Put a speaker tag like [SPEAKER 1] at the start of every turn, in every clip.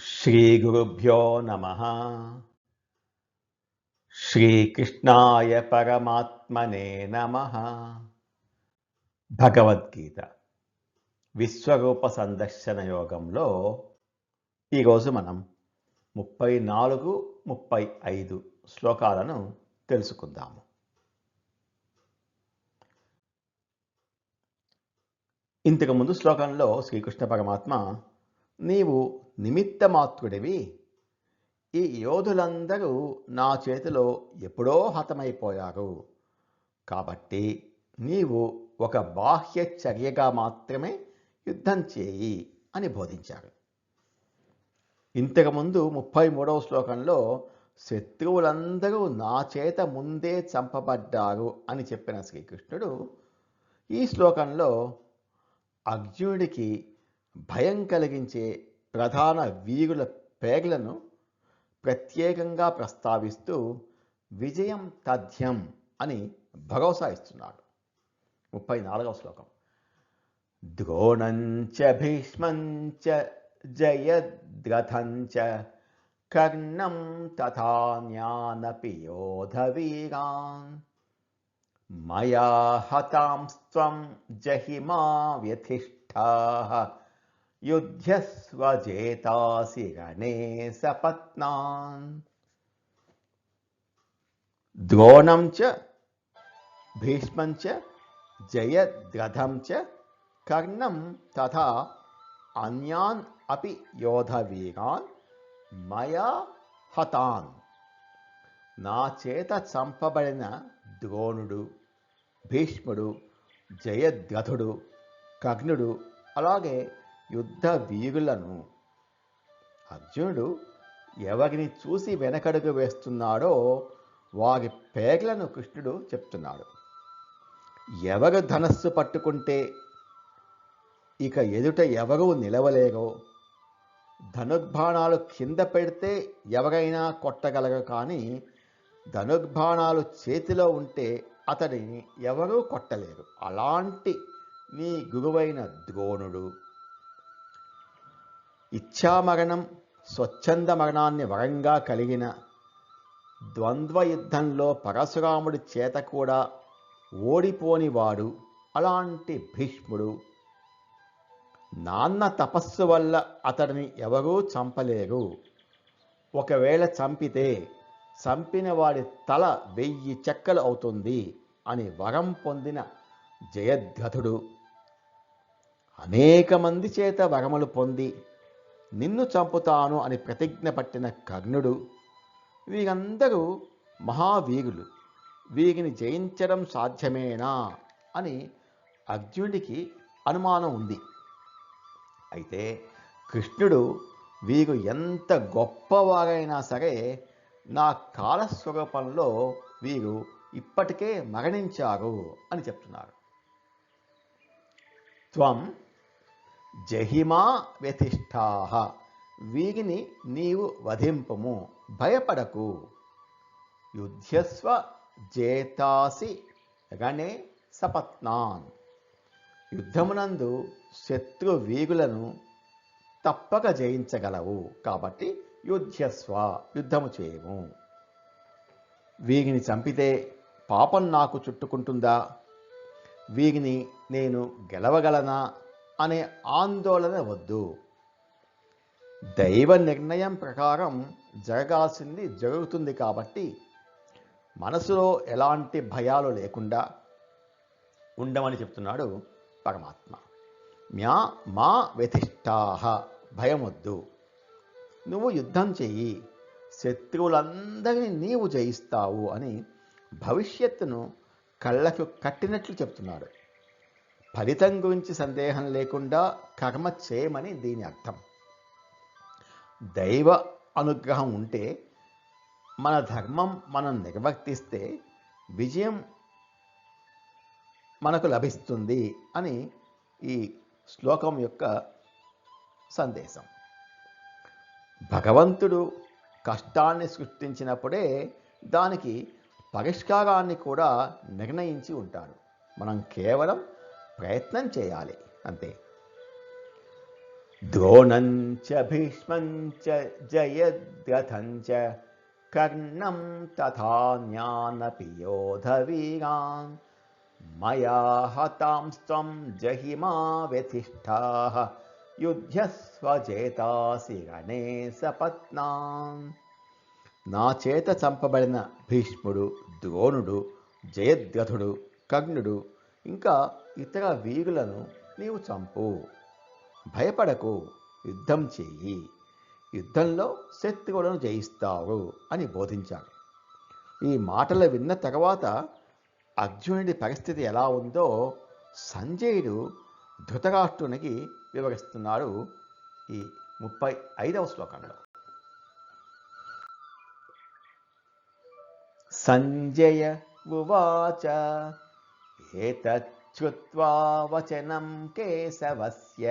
[SPEAKER 1] శ్రీగురుభ్యో నమః. శ్రీకృష్ణాయ పరమాత్మనే నమః. భగవద్గీత విశ్వరూప సందర్శన యోగంలో ఈరోజు మనం 34, 35 శ్లోకాలను తెలుసుకుందాము. ఇంతకుముందు శ్లోకంలో శ్రీకృష్ణ పరమాత్మ, నీవు నిమిత్త మాత్రుడివి, ఈ యోధులందరూ నా చేతిలో ఎప్పుడో హతమైపోయారు, కాబట్టి నీవు ఒక బాహ్య చర్యగా మాత్రమే యుద్ధం చేయి అని బోధించారు. ఇంతకుముందు 33వ శ్లోకంలో శత్రువులందరూ నా చేత ముందే చంపబడ్డారు అని చెప్పిన శ్రీకృష్ణుడు ఈ శ్లోకంలో అర్జునుడికి భయం కలిగించే ప్రధాన వీరుల పేర్లను ప్రత్యేకంగా ప్రస్తావిస్తూ విజయం తథ్యం అని భరోసా ఇస్తున్నాడు. 34వ శ్లోకం, ద్రోణంచ భీష్మంచ జయద్రథంచ కర్ణం తథాన్యానపి యోధవీరాన్ మయా హతాంస్త్వం జహిమా వ్యతిష్ఠాః యుధ్యస్వ జేతాసి రణే సపత్నాన్. ద్రోణం చ భీష్మం చ జయద్రథం చ కర్ణం తథా అన్యాన్ అపి యోధవీరాన్ మయా హతాన్. నా చేత చంపబడిన ద్రోణుడు, భీష్ముడు, జయద్రథుడు, కర్ణుడు, అలాగే యుద్ధ వీరులను, అర్జునుడు ఎవరిని చూసి వెనకడుగు వేస్తున్నాడో వారి పేర్లను కృష్ణుడు చెప్తున్నాడు. ఎవరు ధనస్సు పట్టుకుంటే ఇక ఎదుట ఎవరూ నిలవలేరో, ధనుర్బాణాలు కింద పెడితే ఎవరైనా కొట్టగలరు, కానీ ధనుర్బాణాలు చేతిలో ఉంటే అతడిని ఎవరూ కొట్టలేరు. అలాంటి నీ గురువైన ద్రోణుడు, ఇచ్ఛామరణం స్వచ్ఛంద మరణాన్ని వరంగా కలిగిన ద్వంద్వ యుద్ధంలో పరశురాముడి చేత కూడా ఓడిపోనివాడు అలాంటి భీష్ముడు, నాన్న తపస్సు వల్ల అతడిని ఎవరూ చంపలేరు, ఒకవేళ చంపితే చంపిన వాడి తల 1000 చెక్కలు అవుతుంది అని వరం పొందిన జయద్రథుడు, అనేక మంది చేత వరములు పొంది నిన్ను చంపుతాను అని ప్రతిజ్ఞ పట్టిన కర్ణుడు, వీరందరూ మహావీరులు, వీరిని జయించడం సాధ్యమేనా అని అర్జునుడికి అనుమానం ఉంది. అయితే కృష్ణుడు, వీరు ఎంత గొప్పవారైనా సరే నా కాలస్వరూపంలో వీరు ఇప్పటికే మరణించారు అని చెప్తున్నారు. త్వం జహిమా వ్యతిష్ఠాః, వీరిని నీవు వధింపుము, భయపడకు. యుధ్యస్వ జేతాసి రణే సపత్నాన్, యుద్ధమునందు శత్రు వీరులను తప్పక జయించగలవు, కాబట్టి యుధ్యస్వ, యుద్ధము చేయము. వీరిని చంపితే పాపం నాకు చుట్టుకుంటుందా, వీరిని నేను గెలవగలనా అనే ఆందోళన వద్దు. దైవ నిర్ణయం ప్రకారం జరగాల్సింది జరుగుతుంది, కాబట్టి మనసులో ఎలాంటి భయాలు లేకుండా ఉండమని చెప్తున్నాడు పరమాత్మ. మా వ్యతిష్ఠాః, భయమొద్దు, నువ్వు యుద్ధం చెయ్యి, శత్రువులందరినీ నీవు జయిస్తావు అని భవిష్యత్తును కళ్ళకు కట్టినట్లు చెప్తున్నాడు. ఫలితం గురించి సందేహం లేకుండా కర్మ చేయమని దీని అర్థం. దైవ అనుగ్రహం ఉంటే, మన ధర్మం మనం నిర్వర్తిస్తే విజయం మనకు లభిస్తుంది అని ఈ శ్లోకం యొక్క సందేశం. భగవంతుడు కష్టాన్ని సృష్టించినప్పుడే దానికి పరిష్కారాన్ని కూడా నిర్ణయించి ఉంటాడు. మనం కేవలం ప్రయత్నం చేయాలి అంతే. ద్రోణం చ భీష్మం చ జయద్రథం చ కర్ణం తథా జ్ఞానపి యోధవీరాన్ మయా హతాంస్త్వం జహిమా వ్యతిష్ఠాః యుధ్యస్వ చేతాసి రణే సపత్నాన్. నా చేత చంపబడిన భీష్ముడు, ద్రోణుడు, జయద్రథుడు, కర్ణుడు ఇంకా ఇతర వీరులను నీవు చంపు. భయపడకు, యుద్ధం చెయ్యి. యుద్ధంలో శత్రువులను జయిస్తావు అని బోధించాడు. ఈ మాటలు విన్న తర్వాత అర్జునుడి పరిస్థితి ఎలా ఉందో సంజయుడు ధృతరాష్ట్రునికి వివరిస్తున్నాడు ఈ 35వ శ్లోకంలో. సంజయ ఉవాచ ఏతచ్చుత్వా వచనం కేశవస్య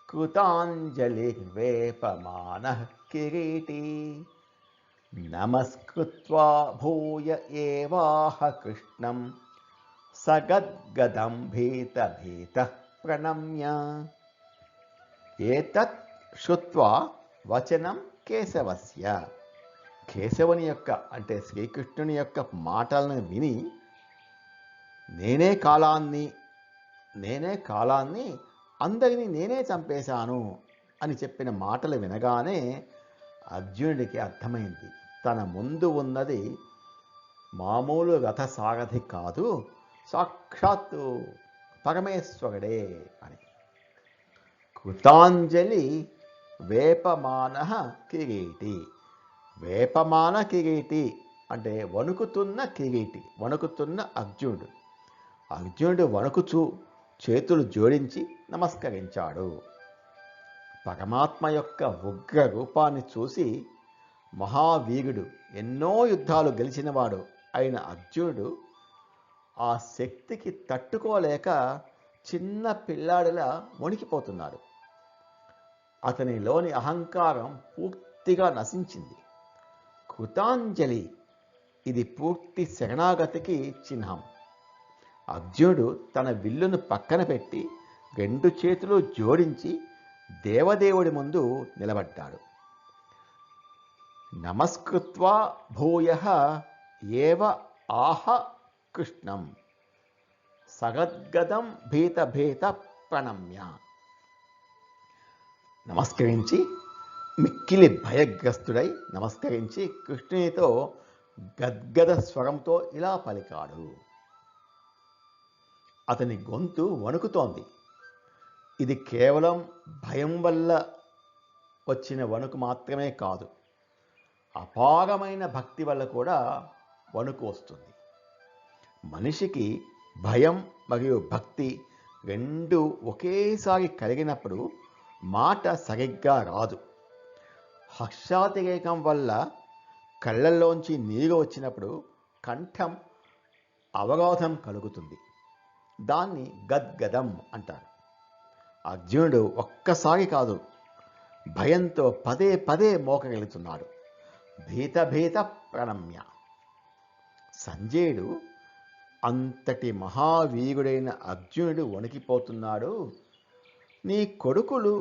[SPEAKER 1] కృతాంజలిర్వేపమానః కిరీటీ నమస్కృత్వా భూయ ఏవాహ కృష్ణం సగద్గదం భీతః ప్రణమ్య. ఏతత్ శ్రుత్వా వచనం కేశవస్య. కేశవుని యొక్క అంటే శ్రీకృష్ణుని యొక్క మాటలను విని నేనే కాలాన్ని అందరినీ నేనే చంపేశాను అని చెప్పిన మాటలు వినగానే అర్జునుడికి అర్థమైంది, తన ముందు ఉన్నది మామూలు రథసారథి కాదు, సాక్షాత్తు పరమేశ్వరుడే అని. కృతాంజలి వేపమానః కిరీటి. వేపమాన కిరీటి అంటే వణుకుతున్న కిరీటి, వణుకుతున్న అర్జునుడు. అర్జునుడు వణుకుచూ చేతులు జోడించి నమస్కరించాడు. పరమాత్మ యొక్క ఉగ్ర రూపాన్ని చూసి మహావీరుడు, ఎన్నో యుద్ధాలు గెలిచినవాడు అయిన అర్జునుడు ఆ శక్తికి తట్టుకోలేక చిన్న పిల్లాడిలా వణికిపోతున్నాడు. అతనిలోని అహంకారం పూర్తిగా నశించింది. కృతాంజలి, ఇది పూర్తి శరణాగతికి చిహ్నం. అర్జునుడు తన విల్లును పక్కన పెట్టి 2 చేతులు జోడించి దేవదేవుడి ముందు నిలబడ్డాడు. నమస్కృత్వా భూయః ఏవ ఆహ కృష్ణం సగద్గదం భీత ప్రణమ్య. నమస్కరించి మిక్కిలి భయగ్రస్తుడై నమస్కరించి కృష్ణునితో గద్గద స్వరంతో ఇలా పలికాడు. అతని గొంతు వణుకుతోంది. ఇది కేవలం భయం వల్ల వచ్చిన వణుకు మాత్రమే కాదు, అపారమైన భక్తి వల్ల కూడా వణుకు వస్తుంది. మనిషికి భయం మరియు భక్తి రెండు ఒకేసారి కలిగినప్పుడు మాట సరిగ్గా రాదు. హర్షాతిరేకం వల్ల కళ్ళల్లోంచి నీరు వచ్చినప్పుడు కంఠం అవరోధం కలుగుతుంది. దాన్ని గద్గదం అంటారు. అర్జునుడు ఒక్కసారి కాదు, భయంతో పదే మోకగలుగుతున్నాడు. భీత ప్రణమ్య. సంజయుడు, అంతటి మహావీరుడైన అర్జునుడు వణికిపోతున్నాడు. నీ కొడుకులు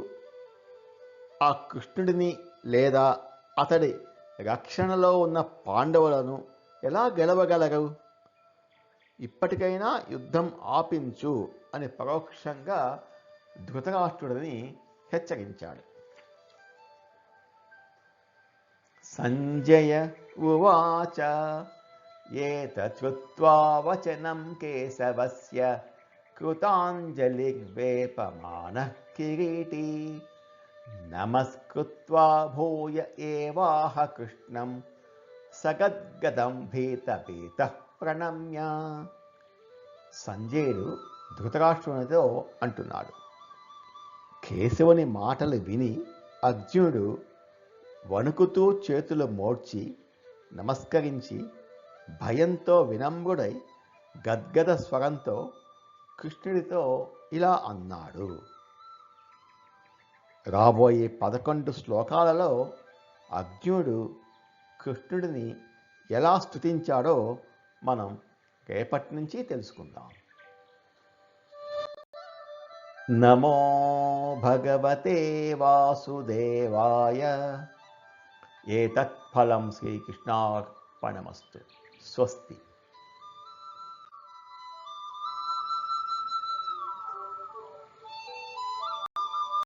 [SPEAKER 1] ఆ కృష్ణుడిని లేదా అతడి రక్షణలో ఉన్న పాండవులను ఎలా గెలవగలరు? ఇప్పటికైనా యుద్ధం ఆపించు అని పరోక్షంగా ధృతరాష్ట్రుడిని హెచ్చరించాడు. సంజయ ఉవాచ ఏతచ్చుత్వా వచనం కేశవస్య కృతాంజలిర్వేపమానః కిరీటీ నమస్కృత్వా భూయ ఏవాహ కృష్ణం సగద్గదం భీతః ప్రణమ్య. సంజయుడు ధృతరాష్ట్రునితో అంటున్నాడు, కేశవుని మాటలు విని అర్జునుడు వణుకుతూ చేతులు మోడ్చి నమస్కరించి భయంతో వినమ్రుడై గద్గద స్వరంతో కృష్ణుడితో ఇలా అన్నాడు. రాబోయే 11 శ్లోకాలలో అర్జునుడు కృష్ణుడిని ఎలా స్తుతించాడో మనం రేపటి నుంచి తెలుసుకుందాం. నమో భగవతే వాసుదేవాయ. ఏతత్ ఫలం శ్రీకృష్ణార్పణమస్తు. స్వస్తి.